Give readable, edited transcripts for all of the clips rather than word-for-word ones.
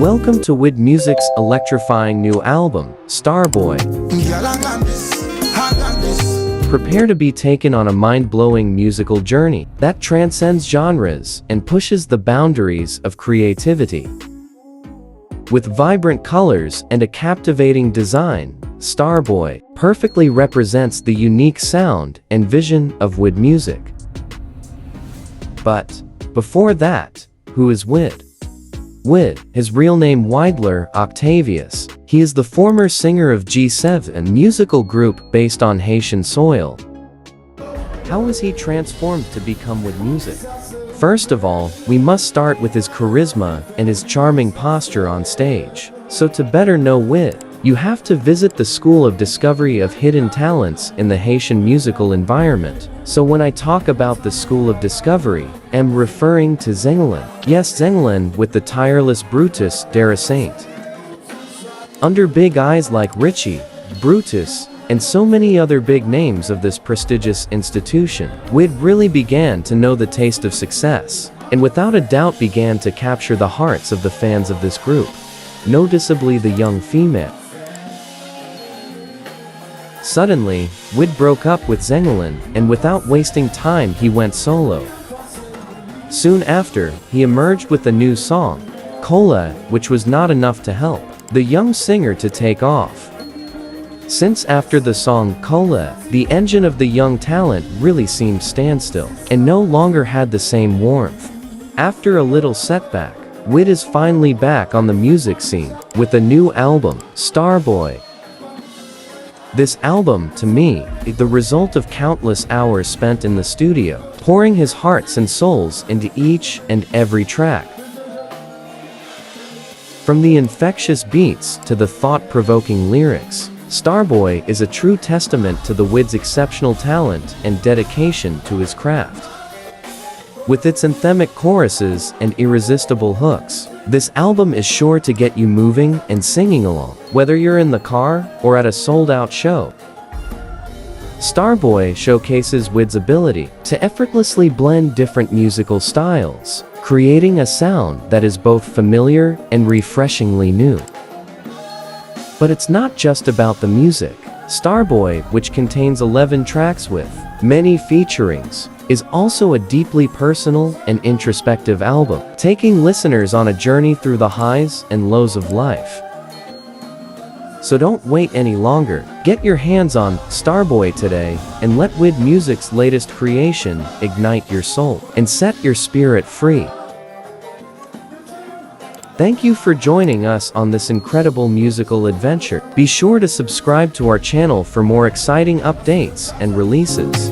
Welcome to WID Music's electrifying new album, StarBoy. Prepare to be taken on a mind-blowing musical journey that transcends genres and pushes the boundaries of creativity. With vibrant colors and a captivating design, StarBoy perfectly represents the unique sound and vision of WID music. But before that, who is WID? WID, his real name Widler Octavius. He is the former singer of G7, a musical group based on Haitian soil. How was he transformed to become WID music? First of all, we must start with his charisma and his charming posture on stage. So to better know WID, you have to visit the School of Discovery of Hidden Talents in the Haitian musical environment. So when I talk about the School of Discovery, I'm referring to Zengelin. Yes, Zengelin with the tireless Brutus Dara Saint. Under big eyes like Richie, Brutus, and so many other big names of this prestigious institution, WID really began to know the taste of success, and without a doubt began to capture the hearts of the fans of this group, noticeably the young female. Suddenly, WID broke up with Zengelin, and without wasting time he went solo. Soon after, he emerged with a new song, Cola, which was not enough to help the young singer to take off. Since after the song Cola, the engine of the young talent really seemed standstill, and no longer had the same warmth. After a little setback, WID is finally back on the music scene, with a new album, StarBoy. This album, to me, is the result of countless hours spent in the studio, pouring his hearts and souls into each and every track. From the infectious beats to the thought-provoking lyrics, StarBoy is a true testament to the WID's exceptional talent and dedication to his craft. With its anthemic choruses and irresistible hooks, this album is sure to get you moving and singing along, whether you're in the car or at a sold-out show. StarBoy showcases WID's ability to effortlessly blend different musical styles, creating a sound that is both familiar and refreshingly new. But it's not just about the music. StarBoy, which contains 11 tracks with many featurings, is also a deeply personal and introspective album, taking listeners on a journey through the highs and lows of life. So don't wait any longer. Get your hands on StarBoy today and let WID Music's latest creation ignite your soul and set your spirit free. Thank you for joining us on this incredible musical adventure. Be sure to subscribe to our channel for more exciting updates and releases.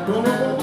Come on.